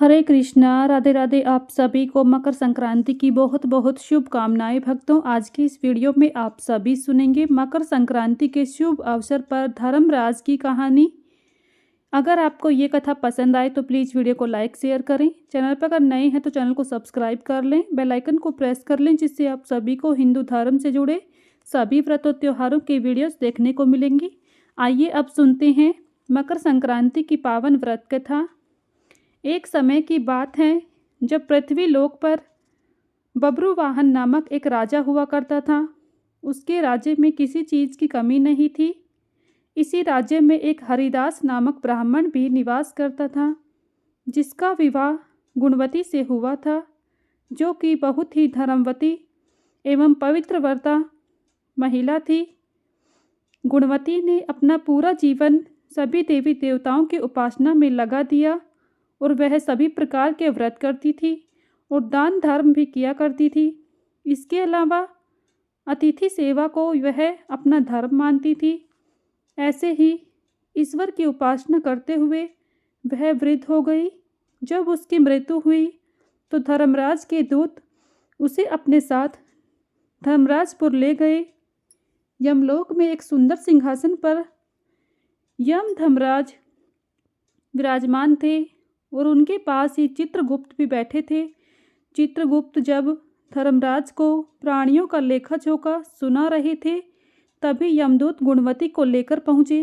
हरे कृष्णा, राधे राधे। आप सभी को मकर संक्रांति की बहुत बहुत शुभकामनाएं। भक्तों, आज की इस वीडियो में आप सभी सुनेंगे मकर संक्रांति के शुभ अवसर पर धर्मराज की कहानी। अगर आपको ये कथा पसंद आए तो प्लीज़ वीडियो को लाइक शेयर करें। चैनल पर अगर नए हैं तो चैनल को सब्सक्राइब कर लें, बेल आइकन को प्रेस कर लें, जिससे आप सभी को हिंदू धर्म से जुड़े सभी व्रत और त्योहारों की वीडियोस देखने को मिलेंगी। आइए अब सुनते हैं मकर संक्रांति की पावन व्रत कथा। एक समय की बात है जब पृथ्वी लोक पर बब्रुवाहन नामक एक राजा हुआ करता था। उसके राज्य में किसी चीज़ की कमी नहीं थी। इसी राज्य में एक हरिदास नामक ब्राह्मण भी निवास करता था, जिसका विवाह गुणवती से हुआ था, जो कि बहुत ही धर्मवती एवं पवित्र व्रता महिला थी। गुणवती ने अपना पूरा जीवन सभी देवी देवताओं की उपासना में लगा दिया और वह सभी प्रकार के व्रत करती थी और दान धर्म भी किया करती थी। इसके अलावा अतिथि सेवा को वह अपना धर्म मानती थी। ऐसे ही ईश्वर की उपासना करते हुए वह वृद्ध हो गई। जब उसकी मृत्यु हुई तो धर्मराज के दूत उसे अपने साथ धर्मराजपुर ले गए। यमलोक में एक सुंदर सिंहासन पर यम धर्मराज विराजमान थे और उनके पास ही चित्रगुप्त भी बैठे थे। चित्रगुप्त जब धर्मराज को प्राणियों का लेखा जोखा सुना रहे थे, तभी यमदूत गुणवती को लेकर पहुँचे।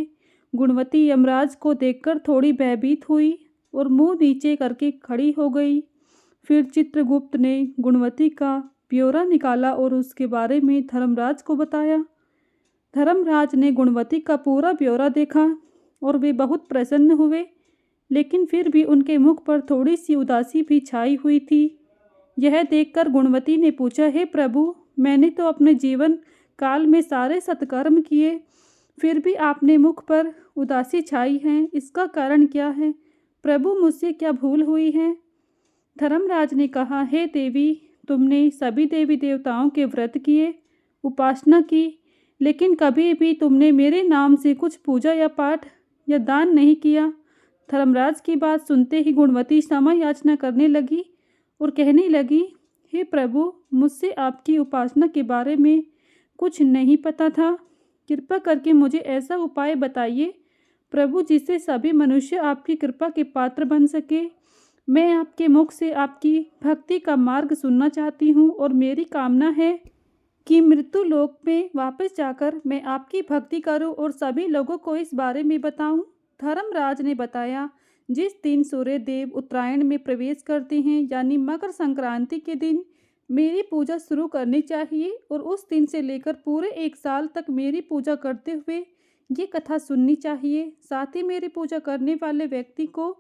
गुणवती यमराज को देखकर थोड़ी भयभीत हुई और मुंह नीचे करके खड़ी हो गई। फिर चित्रगुप्त ने गुणवती का ब्यौरा निकाला और उसके बारे में धर्मराज को बताया। धर्मराज ने गुणवती का पूरा ब्यौरा देखा और वे बहुत प्रसन्न हुए, लेकिन फिर भी उनके मुख पर थोड़ी सी उदासी भी छाई हुई थी। यह देखकर गुणवती ने पूछा, हे प्रभु, मैंने तो अपने जीवन काल में सारे सत्कर्म किए, फिर भी आपने मुख पर उदासी छाई है, इसका कारण क्या है? प्रभु, मुझसे क्या भूल हुई है? धर्मराज ने कहा, हे देवी, तुमने सभी देवी देवताओं के व्रत किए, उपासना की, लेकिन कभी भी तुमने मेरे नाम से कुछ पूजा या पाठ या दान नहीं किया। धर्मराज की बात सुनते ही गुणवती क्षमा याचना करने लगी और कहने लगी, हे प्रभु, मुझसे आपकी उपासना के बारे में कुछ नहीं पता था। कृपा करके मुझे ऐसा उपाय बताइए प्रभु, जिससे सभी मनुष्य आपकी कृपा के पात्र बन सके। मैं आपके मुख से आपकी भक्ति का मार्ग सुनना चाहती हूँ और मेरी कामना है कि मृत्यु लोक में वापस जाकर मैं आपकी भक्ति करूँ और सभी लोगों को इस बारे में बताऊँ। धर्मराज ने बताया, जिस दिन सूर्य देव उत्तरायण में प्रवेश करते हैं, यानी मकर संक्रांति के दिन मेरी पूजा शुरू करनी चाहिए और उस दिन से लेकर पूरे 1 साल तक मेरी पूजा करते हुए ये कथा सुननी चाहिए। साथ ही मेरी पूजा करने वाले व्यक्ति को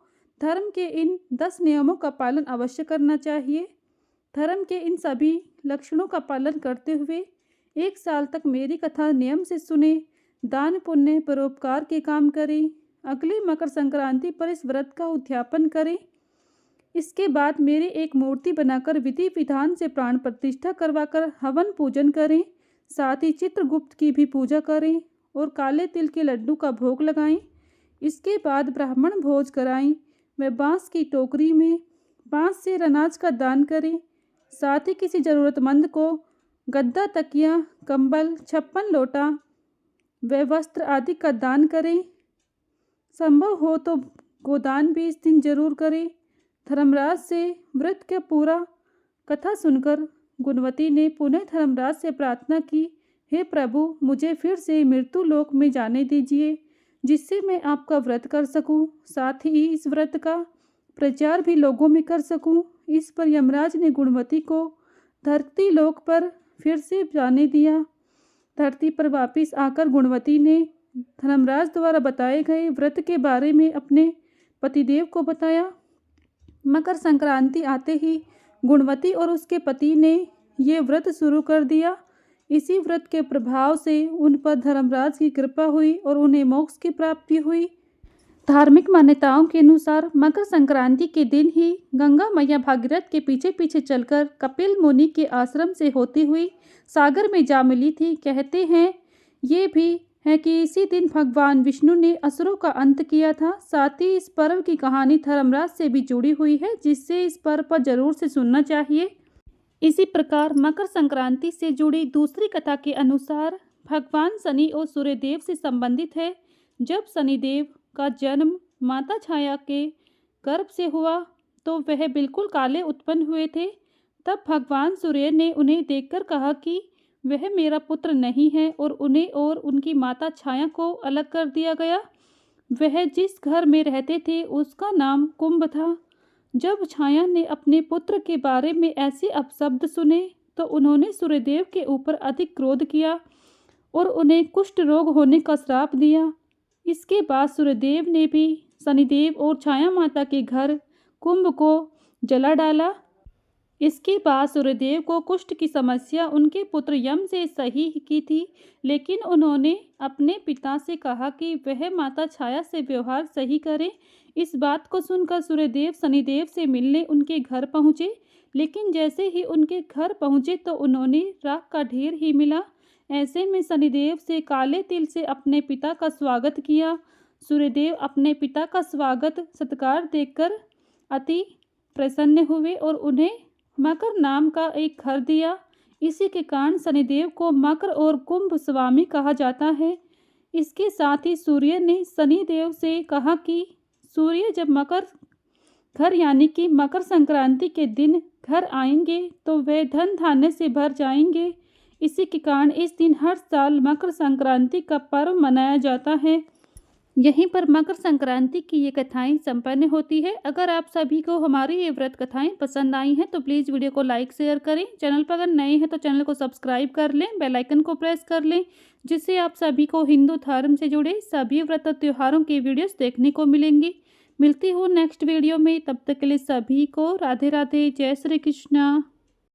धर्म के इन 10 नियमों का पालन अवश्य करना चाहिए। धर्म के इन सभी लक्षणों का पालन करते हुए 1 साल तक मेरी कथा नियम से सुने, दान पुण्य परोपकार के काम करें। अगली मकर संक्रांति पर इस व्रत का उद्यापन करें। इसके बाद मेरी एक मूर्ति बनाकर विधि विधान से प्राण प्रतिष्ठा करवाकर हवन पूजन करें। साथ ही चित्रगुप्त की भी पूजा करें और काले तिल के लड्डू का भोग लगाएं। इसके बाद ब्राह्मण भोज कराएं व बांस की टोकरी में 5 सेर अनाज का दान करें। साथ ही किसी ज़रूरतमंद को गद्दा, तकिया, कंबल, 56 लोटा व वस्त्र आदि का दान करें। संभव हो तो गोदान भी इस दिन जरूर करें। धर्मराज से व्रत का पूरा कथा सुनकर गुणवती ने पुनः धर्मराज से प्रार्थना की, हे प्रभु, मुझे फिर से मृत्यु लोक में जाने दीजिए, जिससे मैं आपका व्रत कर सकूं, साथ ही इस व्रत का प्रचार भी लोगों में कर सकूं। इस पर यमराज ने गुणवती को धरती लोक पर फिर से जाने दिया। धरती पर वापस आकर गुणवती ने धर्मराज द्वारा बताए गए व्रत के बारे में अपने पतिदेव को बताया। मकर संक्रांति आते ही गुणवती और उसके पति ने ये व्रत शुरू कर दिया। इसी व्रत के प्रभाव से उन पर धर्मराज की कृपा हुई और उन्हें मोक्ष की प्राप्ति हुई। धार्मिक मान्यताओं के अनुसार मकर संक्रांति के दिन ही गंगा मैया भागीरथ के पीछे पीछे चलकर कपिल मुनि के आश्रम से होती हुई सागर में जा मिली थी। कहते हैं ये भी है कि इसी दिन भगवान विष्णु ने असुरों का अंत किया था। साथ ही इस पर्व की कहानी धर्मराज से भी जुड़ी हुई है, जिससे इस पर्व पर जरूर से सुनना चाहिए। इसी प्रकार मकर संक्रांति से जुड़ी दूसरी कथा के अनुसार भगवान शनि और सूर्यदेव से संबंधित है। जब शनिदेव का जन्म माता छाया के गर्भ से हुआ तो वह बिल्कुल काले उत्पन्न हुए थे। तब भगवान सूर्य ने उन्हें देखकर कहा कि वह मेरा पुत्र नहीं है और उन्हें और उनकी माता छाया को अलग कर दिया गया। वह जिस घर में रहते थे उसका नाम कुंभ था। जब छाया ने अपने पुत्र के बारे में ऐसे अपशब्द सुने तो उन्होंने सूर्यदेव के ऊपर अधिक क्रोध किया और उन्हें कुष्ठ रोग होने का श्राप दिया। इसके बाद सूर्यदेव ने भी शनिदेव और छाया माता के घर कुंभ को जला डाला। इसके बाद सूर्यदेव को कुष्ठ की समस्या उनके पुत्र यम से सही की थी, लेकिन उन्होंने अपने पिता से कहा कि वह माता छाया से व्यवहार सही करें। इस बात को सुनकर सूर्यदेव शनिदेव से मिलने उनके घर पहुँचे, लेकिन जैसे ही उनके घर पहुँचे तो उन्होंने राख का ढेर ही मिला। ऐसे में शनिदेव से काले तिल से अपने पिता का स्वागत किया। सूर्यदेव अपने पिता का स्वागत सत्कार देखकर अति प्रसन्न हुए और उन्हें मकर नाम का एक घर दिया। इसी के कारण शनिदेव को मकर और कुंभ स्वामी कहा जाता है। इसके साथ ही सूर्य ने शनिदेव से कहा कि सूर्य जब मकर घर यानी कि मकर संक्रांति के दिन घर आएंगे तो वे धन धान्य से भर जाएंगे। इसी के कारण इस दिन हर साल मकर संक्रांति का पर्व मनाया जाता है। यहीं पर मकर संक्रांति की ये कथाएं संपन्न होती है। अगर आप सभी को हमारी ये व्रत कथाएं पसंद आई हैं तो प्लीज़ वीडियो को लाइक शेयर करें। चैनल पर अगर नए हैं तो चैनल को सब्सक्राइब कर लें, बेल आइकन को प्रेस कर लें, जिससे आप सभी को हिंदू धर्म से जुड़े सभी व्रत और त्योहारों की वीडियोस देखने को मिलेंगी। मिलती हूँ नेक्स्ट वीडियो में, तब तक के लिए सभी को राधे राधे, जय श्री कृष्णा।